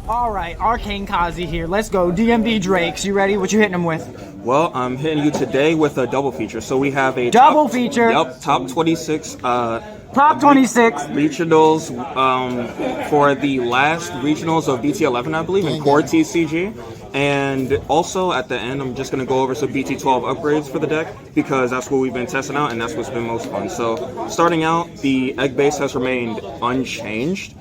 All right, Arcane Kaze here. Let's go. Dmvdrakes, you ready? What you hitting them with? Well, I'm hitting you today with a double feature. So we have a double feature. Yep, top 26. Top 26 regionals for the last regionals of BT-11, I believe, in CORETCG. And also at the end, I'm just going to go over some BT-12 upgrades for the deck because that's what we've been testing out and that's what's been most fun. So starting out, the egg base has remained unchanged.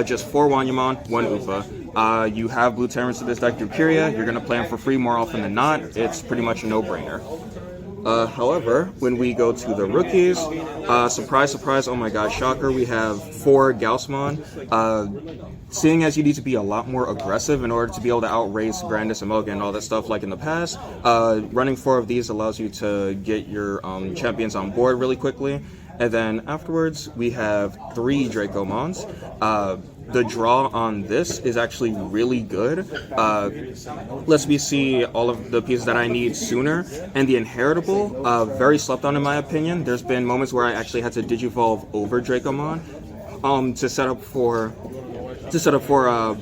Just 4 Wanyamon, 1 Upa. You have blue Tamers to this deck through Kyria. You're going to play them for free more often than not. It's pretty much a no-brainer. However, when we go to the rookies, surprise, surprise, oh my god, shocker, we have 4 Gaussmon. Seeing as you need to be a lot more aggressive in order to be able to outrace Grandis and Mulligan and all that stuff like in the past, running 4 of these allows you to get your champions on board really quickly. And then afterwards, we have 3 Dracomons. The draw on this is actually really good. Lets me see all of the pieces that I need sooner. And the Inheritable, very slept on in my opinion. There's been moments where I actually had to Digivolve over Dracomon to set up for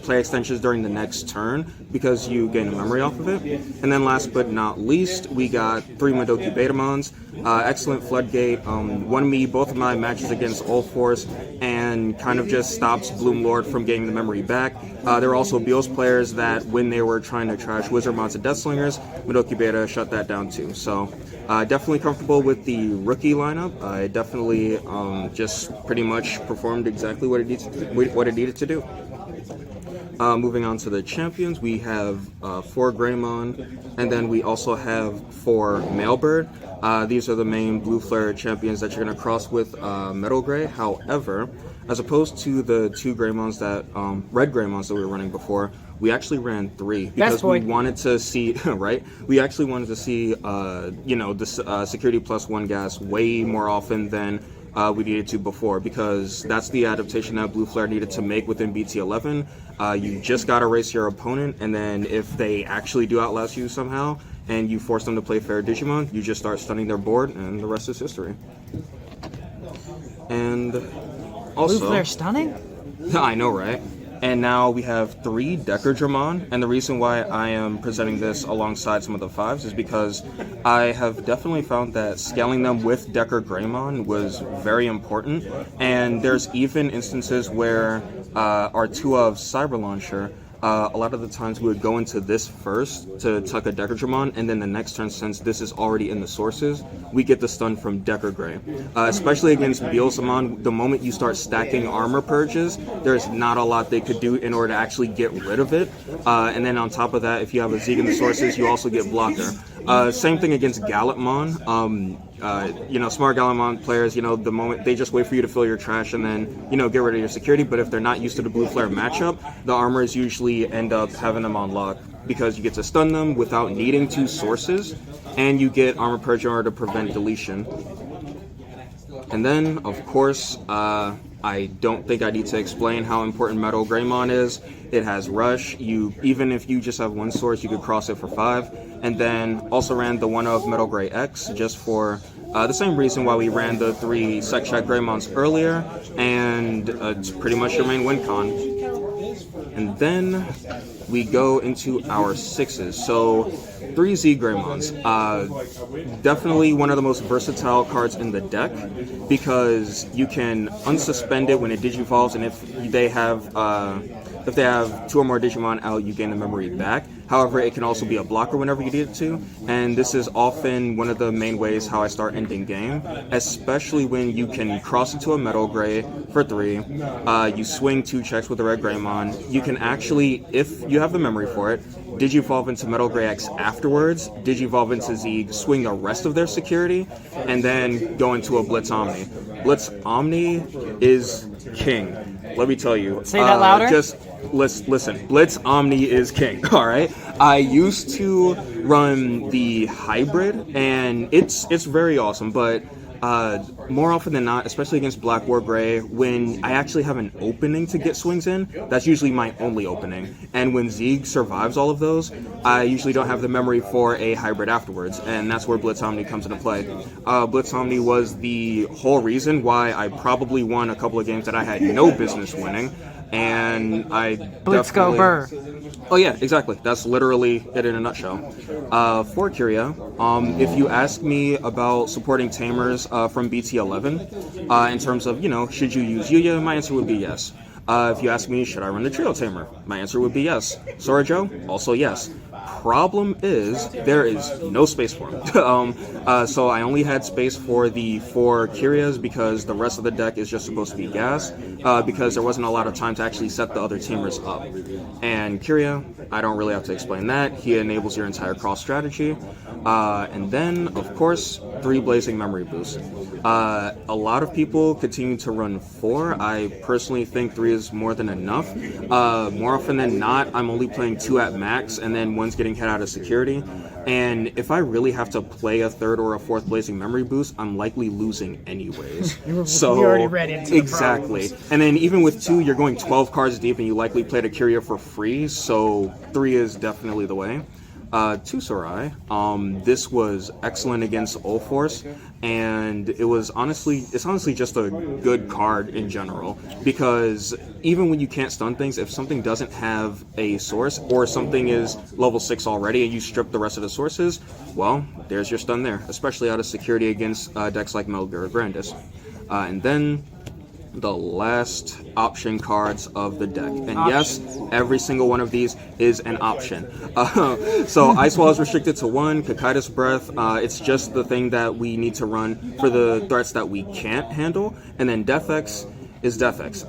play extensions during the next turn because you gain a memory off of it. And then last but not least, we got 3 Madoki Betamons, excellent Floodgate, won me both of my matches against All Force and kind of just stops Bloom Lord from getting the memory back. There were also Beals players that when they were trying to trash Wizard Mods and Deathslingers, Madoki Beta shut that down too. So definitely comfortable with the rookie lineup. I definitely just pretty much performed exactly what it needed to do. Moving on to the champions, we have 4 Greymon, and then we also have 4 Mailbird. These are the main Blue Flare champions that you're going to cross with Metal Gray. However, as opposed to the 2 Greymons that, Red Greymons that we were running before, we actually ran 3 because we wanted to see, right? We actually wanted to see, you know, this security +1 gas way more often than we needed to before, because that's the adaptation that Blue Flare needed to make within BT-11. You just gotta race your opponent, and then if they actually do outlast you somehow, and you force them to play fair Digimon, you just start stunning their board, and the rest is history. And also... Blue Flare stunning? I know, right? And now we have 3 Decardramon, and the reason why I am presenting this alongside some of the 5s is because I have definitely found that scaling them with Decker Greymon was very important, and there's even instances where our 2 of Cyber Launcher, a lot of the times we would go into this first to tuck a Decardramon, and then the next turn, since this is already in the sources, we get the stun from Decker Gray. Especially against Beelzemon, the moment you start stacking armor purges, there's not a lot they could do in order to actually get rid of it. And then on top of that, if you have a Zeke in the sources, you also get blocker. Same thing against Gallantmon. You know, smart Gallantmon players, you know, the moment they just wait for you to fill your trash and then, you know, get rid of your security. But if they're not used to the Blue Flare matchup, the armors usually end up having them on lock because you get to stun them without needing 2 sources, and you get armor purge in order to prevent deletion. And then, of course, I don't think I need to explain how important Metal Greymon is. It has Rush. Even if you just have 1 source, you could cross it for 5. And then also ran the 1 of Metal Gray X just for the same reason why we ran the 3 Sec Check Greymons earlier, and it's pretty much your main win con. And then we go into our 6s. So 3 Z Greymons. Definitely one of the most versatile cards in the deck because you can unsuspend it when it digivolves, and if they have 2 or more Digimon out, you gain the memory back. However, it can also be a blocker whenever you need it to, and this is often one of the main ways how I start ending game, especially when you can cross into a Metal Gray for 3, you swing 2 checks with a Red Greymon, you can actually, if you have the memory for it, Digivolve into Metal Gray X afterwards, Digivolve into Zeeg, swing the rest of their security, and then go into a Blitz Omni. Blitz Omni is king. Let me tell you. Say that louder. Just listen. Blitz Omni is king. All right. I used to run the hybrid, and it's very awesome. But more often than not, especially against Black or Gray, when I actually have an opening to get swings in, that's usually my only opening. And when Zeeg survives all of those, I usually don't have the memory for a hybrid afterwards, and that's where Blitz Omni comes into play. Blitz Omni was the whole reason why I probably won a couple of games that I had no business winning, and I Blitz go Burr. Oh yeah, exactly. That's literally it in a nutshell. For Curia, if you ask me about supporting Tamers from BT-11, in terms of, should you use Yuya, my answer would be yes. If you ask me, should I run the Trio Tamer? My answer would be yes. Sora Joe? Also yes. Problem is, there is no space for him. So I only had space for the 4 Kyrias because the rest of the deck is just supposed to be gas, because there wasn't a lot of time to actually set the other Tamers up. And Kyria, I don't really have to explain that. He enables your entire cross strategy. And then, of course, 3 Blazing Memory Boosts. A lot of people continue to run 4. I personally think 3 is more than enough. More often than not, I'm only playing 2 at max, and then one's getting hit out of security. And if I really have to play a 3rd or a 4th Blazing Memory Boost, I'm likely losing anyways. So we already read into exactly. The and then even with 2, you're going 12 cards deep, and you likely played a Kyria for free. So 3 is definitely the way. To Sarai, this was excellent against Ulforce, and it's honestly just a good card in general, because even when you can't stun things, if something doesn't have a source, or something is level 6 already and you strip the rest of the sources, well, there's your stun there, especially out of security against decks like Melgar Grandis. And then the last option cards of the deck. And yes, every single one of these is an option. So Ice Wall is restricted to 1, Kakaida's Breath, it's just the thing that we need to run for the threats that we can't handle. And then Death X is Death X.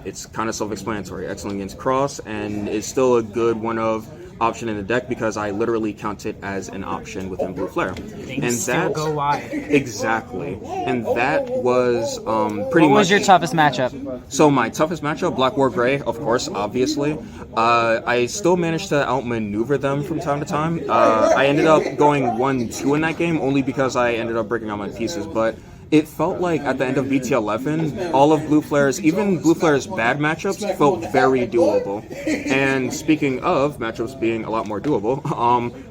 It's kind of self-explanatory. Excellent against Cross, and it's still a good one of option in the deck because I literally count it as an option within Blue Flare. Things still go wide. Exactly. And that was pretty much... What was your toughest matchup? So my toughest matchup, Black War Gray, of course, obviously. I still managed to outmaneuver them from time to time. I ended up going 1-2 in that game only because I ended up breaking all my pieces, but it felt like at the end of BT-11, all of Blue Flare's, even Blue Flare's bad matchups, felt very doable. And speaking of matchups being a lot more doable,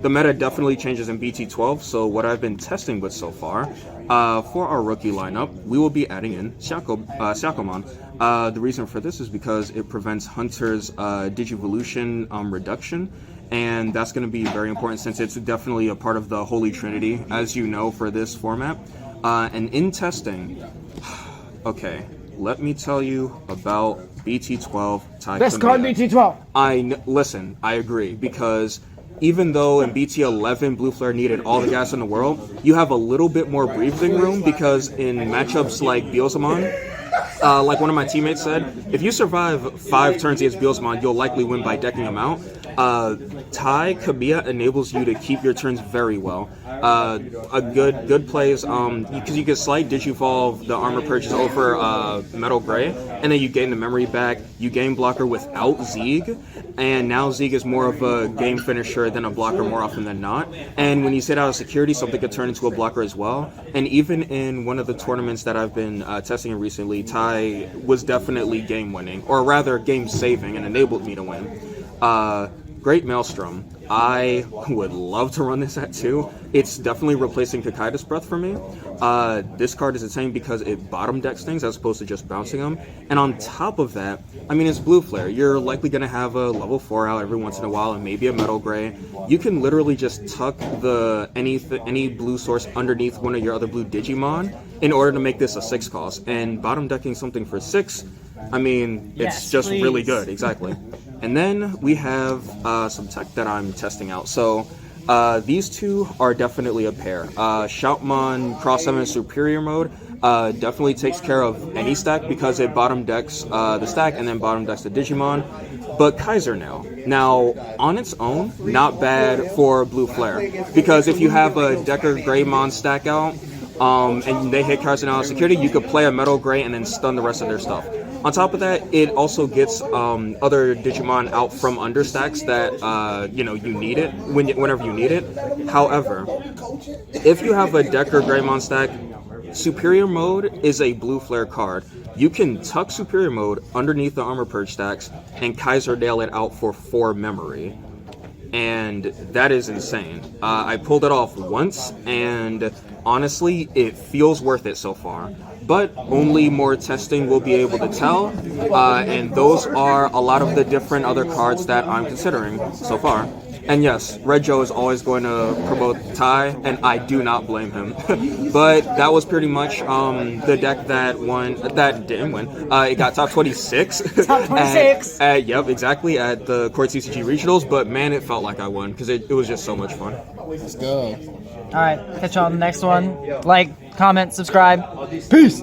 the meta definitely changes in BT-12, so what I've been testing with so far, for our rookie lineup, we will be adding in Shakomon. The reason for this is because it prevents Hunter's Digivolution reduction, and that's going to be very important since it's definitely a part of the Holy Trinity, as you know, for this format. And in testing, okay, let me tell you about BT12 Ty Best card BT12. Listen, I agree, because even though in BT11 Blue Flare needed all the gas in the world, you have a little bit more breathing room because in matchups like Beelzemon, like one of my teammates said, if you survive 5 turns against Beelzemon, you'll likely win by decking him out. Tai Kamiya enables you to keep your turns very well. A good plays, because you can slight Digivolve the armor purchase over Metal Gray, and then you gain the memory back, you gain blocker without Zeeg, and now Zeeg is more of a game finisher than a blocker more often than not. And when you sit out of security, something could turn into a blocker as well. And even in one of the tournaments that I've been testing recently, Tai was definitely game winning, or rather game saving, and enabled me to win. Great Maelstrom. I would love to run this at 2. It's definitely replacing Kakaida's Breath for me. This card is insane because it bottom decks things as opposed to just bouncing them. And on top of that, I mean, it's Blue Flare. You're likely going to have a level 4 out every once in a while and maybe a Metal Gray. You can literally just tuck any blue source underneath one of your other blue Digimon in order to make this a 6 cost. And bottom decking something for 6, I mean, it's just really good. Exactly. And then we have some tech that I'm testing out. So these two are definitely a pair. Shoutmon Cross 7 Superior Mode definitely takes care of any stack because it bottom decks the stack and then bottom decks the Digimon. But Kaiser now on its own, not bad for Blue Flare, because if you have a Decker Greymon stack out and they hit Kaiser now in security, you could play a Metal Gray and then stun the rest of their stuff. On top of that, it also gets other Digimon out from under stacks that you need it whenever you need it. However, if you have a Decker Greymon stack, Superior Mode is a blue flare card. You can tuck Superior Mode underneath the Armor Purge stacks and Kaiserdale it out for 4 memory. And that is insane. I pulled it off once, and honestly, it feels worth it so far. But only more testing will be able to tell, and those are a lot of the different other cards that I'm considering so far. And yes, Red Joe is always going to promote Tai, and I do not blame him. But that was pretty much the deck that didn't win. It got top 26. Top 26! Yep, exactly, at the CORETCG Regionals, but man, it felt like I won, because it was just so much fun. Let's go. Alright, catch you on the next one. Like, comment, subscribe. Peace!